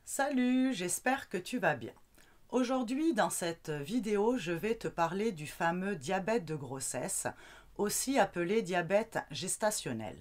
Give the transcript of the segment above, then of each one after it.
Salut, j'espère que tu vas bien. Aujourd'hui, dans cette vidéo, je vais te parler du fameux diabète de grossesse, aussi appelé diabète gestationnel.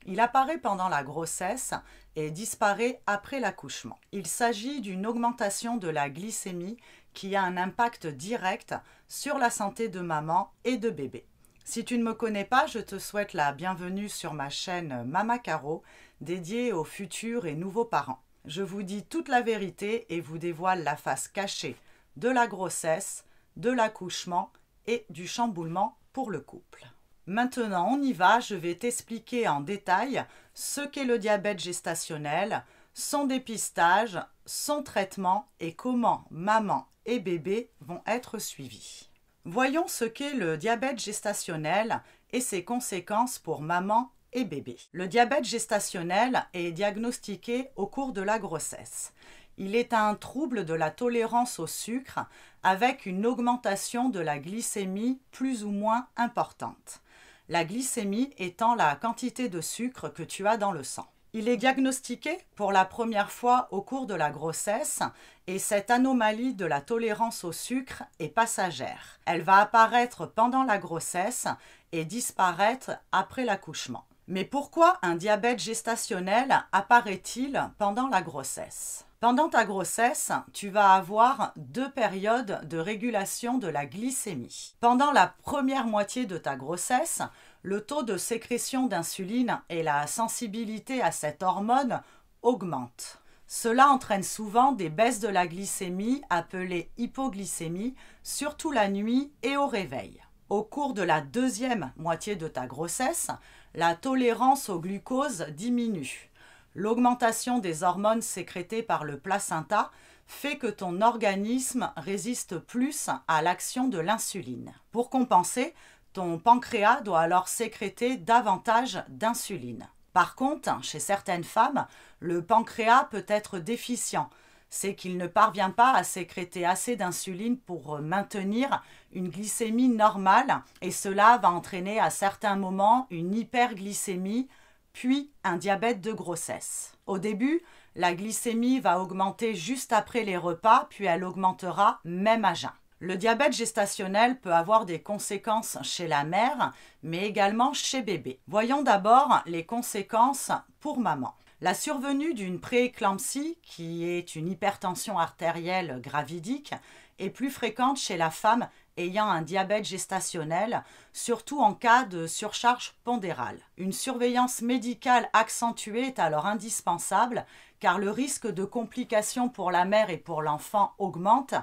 Il apparaît pendant la grossesse et disparaît après l'accouchement. Il s'agit d'une augmentation de la glycémie qui a un impact direct sur la santé de maman et de bébé. Si tu ne me connais pas, je te souhaite la bienvenue sur ma chaîne Mama Caro, dédiée aux futurs et nouveaux parents. Je vous dis toute la vérité et vous dévoile la face cachée de la grossesse, de l'accouchement et du chamboulement pour le couple. Maintenant, on y va, je vais t'expliquer en détail ce qu'est le diabète gestationnel, son dépistage, son traitement et comment maman et bébé vont être suivis. Voyons ce qu'est le diabète gestationnel et ses conséquences pour maman et bébé. Le diabète gestationnel est diagnostiqué au cours de la grossesse. Il est un trouble de la tolérance au sucre avec une augmentation de la glycémie plus ou moins importante. La glycémie étant la quantité de sucre que tu as dans le sang. Il est diagnostiqué pour la première fois au cours de la grossesse et cette anomalie de la tolérance au sucre est passagère. Elle va apparaître pendant la grossesse et disparaître après l'accouchement. Mais pourquoi un diabète gestationnel apparaît-il pendant la grossesse ? Pendant ta grossesse, tu vas avoir 2 périodes de régulation de la glycémie. Pendant la première moitié de ta grossesse, le taux de sécrétion d'insuline et la sensibilité à cette hormone augmentent. Cela entraîne souvent des baisses de la glycémie appelées hypoglycémie, surtout la nuit et au réveil. Au cours de la deuxième moitié de ta grossesse, la tolérance au glucose diminue. L'augmentation des hormones sécrétées par le placenta fait que ton organisme résiste plus à l'action de l'insuline. Pour compenser, ton pancréas doit alors sécréter davantage d'insuline. Par contre, chez certaines femmes, le pancréas peut être déficient. C'est qu'il ne parvient pas à sécréter assez d'insuline pour maintenir une glycémie normale et cela va entraîner à certains moments une hyperglycémie puis un diabète de grossesse. Au début, la glycémie va augmenter juste après les repas puis elle augmentera même à jeun. Le diabète gestationnel peut avoir des conséquences chez la mère mais également chez bébé. Voyons d'abord les conséquences pour maman. La survenue d'une prééclampsie, qui est une hypertension artérielle gravidique, est plus fréquente chez la femme ayant un diabète gestationnel, surtout en cas de surcharge pondérale. Une surveillance médicale accentuée est alors indispensable car le risque de complications pour la mère et pour l'enfant augmente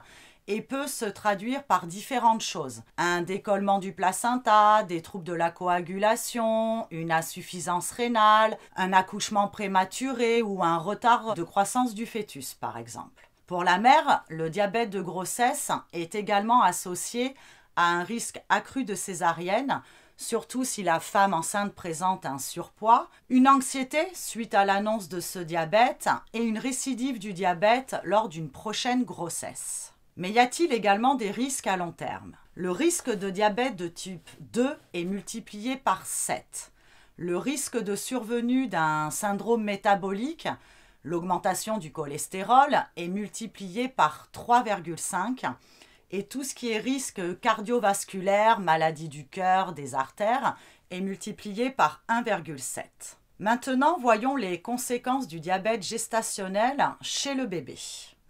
et peut se traduire par différentes choses. Un décollement du placenta, des troubles de la coagulation, une insuffisance rénale, un accouchement prématuré ou un retard de croissance du fœtus, par exemple. Pour la mère, le diabète de grossesse est également associé à un risque accru de césarienne, surtout si la femme enceinte présente un surpoids, une anxiété suite à l'annonce de ce diabète et une récidive du diabète lors d'une prochaine grossesse. Mais y a-t-il également des risques à long terme ? Le risque de diabète de type 2 est multiplié par 7. Le risque de survenue d'un syndrome métabolique, l'augmentation du cholestérol, est multiplié par 3,5 et tout ce qui est risque cardiovasculaire, maladie du cœur, des artères, est multiplié par 1,7. Maintenant, voyons les conséquences du diabète gestationnel chez le bébé.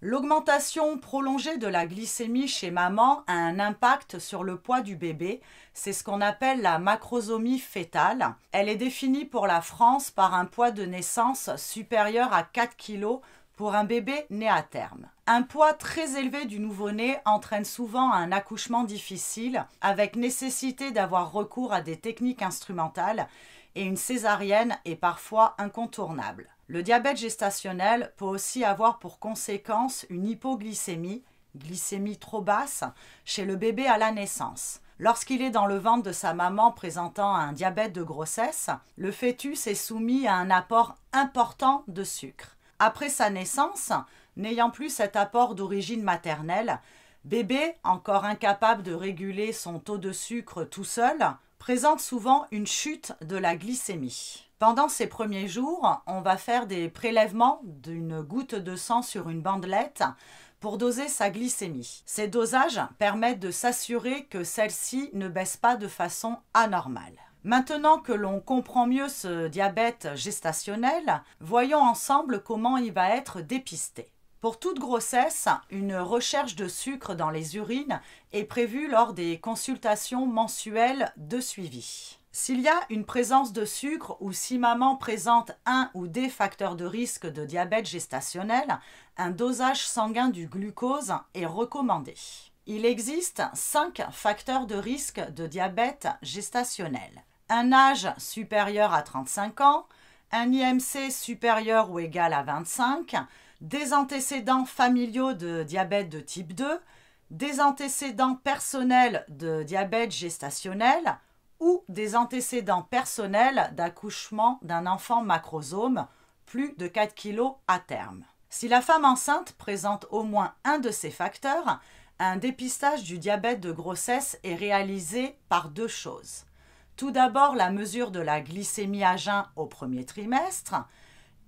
L'augmentation prolongée de la glycémie chez maman a un impact sur le poids du bébé. C'est ce qu'on appelle la macrosomie fœtale. Elle est définie pour la France par un poids de naissance supérieur à 4 kg pour un bébé né à terme. Un poids très élevé du nouveau-né entraîne souvent un accouchement difficile avec nécessité d'avoir recours à des techniques instrumentales et une césarienne est parfois incontournable. Le diabète gestationnel peut aussi avoir pour conséquence une hypoglycémie, glycémie trop basse, chez le bébé à la naissance. Lorsqu'il est dans le ventre de sa maman présentant un diabète de grossesse, le fœtus est soumis à un apport important de sucre. Après sa naissance, n'ayant plus cet apport d'origine maternelle, bébé, encore incapable de réguler son taux de sucre tout seul, présente souvent une chute de la glycémie. Pendant ces premiers jours, on va faire des prélèvements d'une goutte de sang sur une bandelette pour doser sa glycémie. Ces dosages permettent de s'assurer que celle-ci ne baisse pas de façon anormale. Maintenant que l'on comprend mieux ce diabète gestationnel, voyons ensemble comment il va être dépisté. Pour toute grossesse, une recherche de sucre dans les urines est prévue lors des consultations mensuelles de suivi. S'il y a une présence de sucre ou si maman présente un ou des facteurs de risque de diabète gestationnel, un dosage sanguin du glucose est recommandé. Il existe 5 facteurs de risque de diabète gestationnel. Un âge supérieur à 35 ans, un IMC supérieur ou égal à 25, des antécédents familiaux de diabète de type 2, des antécédents personnels de diabète gestationnel ou des antécédents personnels d'accouchement d'un enfant macrosome, plus de 4 kg à terme. Si la femme enceinte présente au moins un de ces facteurs, un dépistage du diabète de grossesse est réalisé par 2 choses. Tout d'abord, la mesure de la glycémie à jeun au premier trimestre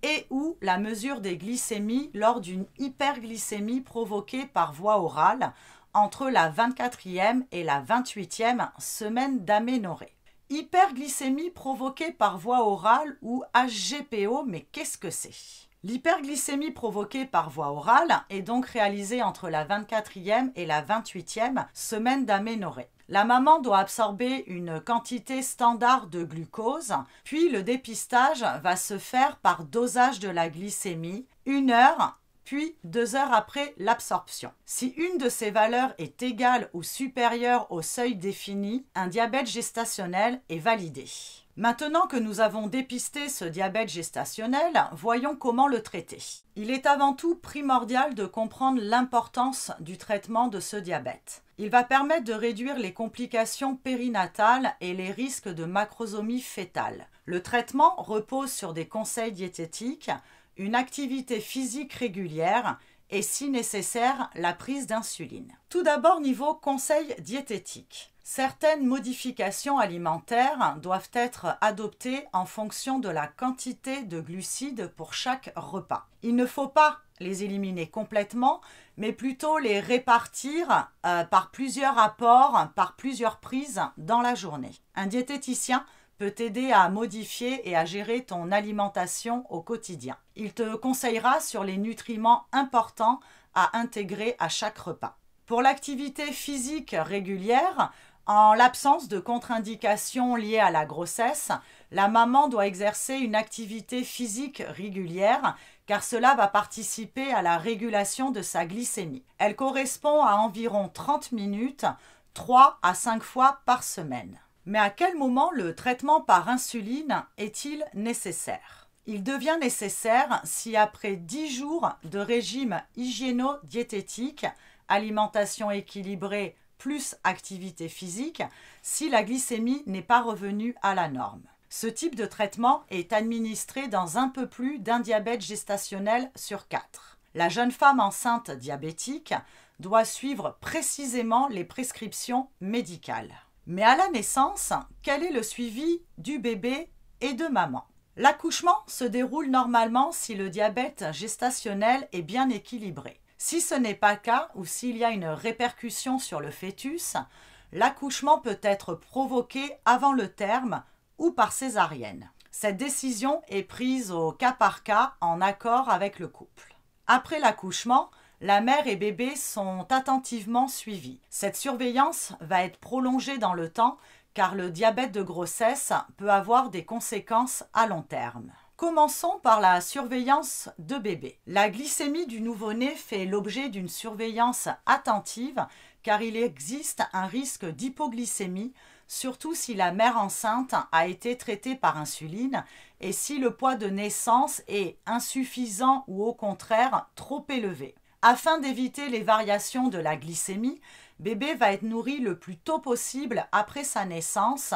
et ou la mesure des glycémies lors d'une hyperglycémie provoquée par voie orale entre la 24e et la 28e semaine d'aménorrhée. Hyperglycémie provoquée par voie orale ou HGPO, mais qu'est-ce que c'est? L'hyperglycémie provoquée par voie orale est donc réalisée entre la 24e et la 28e semaine d'aménorrhée. La maman doit absorber une quantité standard de glucose, puis le dépistage va se faire par dosage de la glycémie, 1 heure, puis 2 heures après l'absorption. Si une de ces valeurs est égale ou supérieure au seuil défini, un diabète gestationnel est validé. Maintenant que nous avons dépisté ce diabète gestationnel, voyons comment le traiter. Il est avant tout primordial de comprendre l'importance du traitement de ce diabète. Il va permettre de réduire les complications périnatales et les risques de macrosomie fœtale. Le traitement repose sur des conseils diététiques, une activité physique régulière et, si nécessaire, la prise d'insuline. Tout d'abord, niveau conseils diététiques. Certaines modifications alimentaires doivent être adoptées en fonction de la quantité de glucides pour chaque repas. Il ne faut pas les éliminer complètement, mais plutôt les répartir par plusieurs apports, par plusieurs prises dans la journée. Un diététicien peut t'aider à modifier et à gérer ton alimentation au quotidien. Il te conseillera sur les nutriments importants à intégrer à chaque repas. Pour l'activité physique régulière, en l'absence de contre-indications liées à la grossesse, la maman doit exercer une activité physique régulière car cela va participer à la régulation de sa glycémie. Elle correspond à environ 30 minutes, 3 à 5 fois par semaine. Mais à quel moment le traitement par insuline est-il nécessaire? Il devient nécessaire si après 10 jours de régime hygiéno-diététique, alimentation équilibrée plus activité physique, si la glycémie n'est pas revenue à la norme. Ce type de traitement est administré dans un peu plus d'un diabète gestationnel sur 4. La jeune femme enceinte diabétique doit suivre précisément les prescriptions médicales. Mais à la naissance, quel est le suivi du bébé et de maman? L'accouchement se déroule normalement si le diabète gestationnel est bien équilibré. Si ce n'est pas le cas ou s'il y a une répercussion sur le fœtus, l'accouchement peut être provoqué avant le terme ou par césarienne. Cette décision est prise au cas par cas en accord avec le couple. Après l'accouchement, la mère et bébé sont attentivement suivis. Cette surveillance va être prolongée dans le temps car le diabète de grossesse peut avoir des conséquences à long terme. Commençons par la surveillance de bébé. La glycémie du nouveau-né fait l'objet d'une surveillance attentive car il existe un risque d'hypoglycémie, surtout si la mère enceinte a été traitée par insuline et si le poids de naissance est insuffisant ou au contraire trop élevé. Afin d'éviter les variations de la glycémie, bébé va être nourri le plus tôt possible après sa naissance,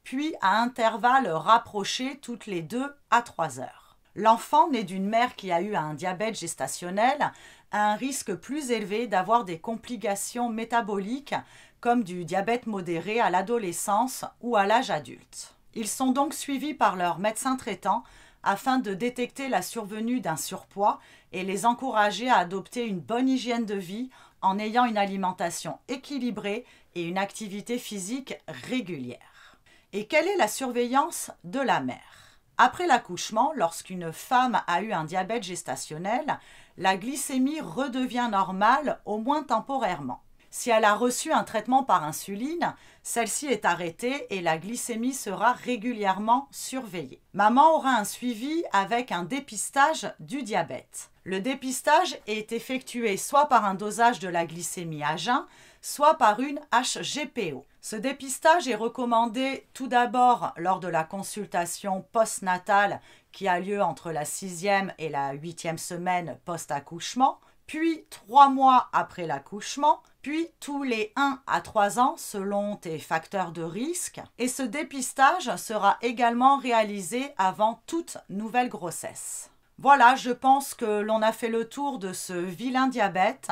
puis à intervalles rapprochés toutes les 2 à 3 heures. L'enfant né d'une mère qui a eu un diabète gestationnel a un risque plus élevé d'avoir des complications métaboliques comme du diabète modéré à l'adolescence ou à l'âge adulte. Ils sont donc suivis par leur médecin traitant afin de détecter la survenue d'un surpoids et les encourager à adopter une bonne hygiène de vie en ayant une alimentation équilibrée et une activité physique régulière. Et quelle est la surveillance de la mère? Après l'accouchement, lorsqu'une femme a eu un diabète gestationnel, la glycémie redevient normale, au moins temporairement. Si elle a reçu un traitement par insuline, celle-ci est arrêtée et la glycémie sera régulièrement surveillée. Maman aura un suivi avec un dépistage du diabète. Le dépistage est effectué soit par un dosage de la glycémie à jeun, soit par une HGPO. Ce dépistage est recommandé tout d'abord lors de la consultation postnatale qui a lieu entre la 6e et la 8e semaine post-accouchement, puis 3 mois après l'accouchement, puis tous les 1 à 3 ans selon tes facteurs de risque. Et ce dépistage sera également réalisé avant toute nouvelle grossesse. Voilà, je pense que l'on a fait le tour de ce vilain diabète.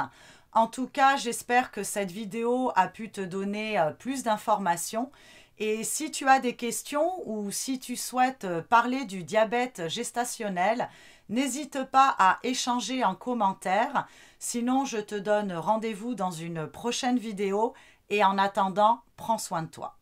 En tout cas, j'espère que cette vidéo a pu te donner plus d'informations. Et si tu as des questions ou si tu souhaites parler du diabète gestationnel, n'hésite pas à échanger en commentaire. Sinon, je te donne rendez-vous dans une prochaine vidéo. Et en attendant, prends soin de toi.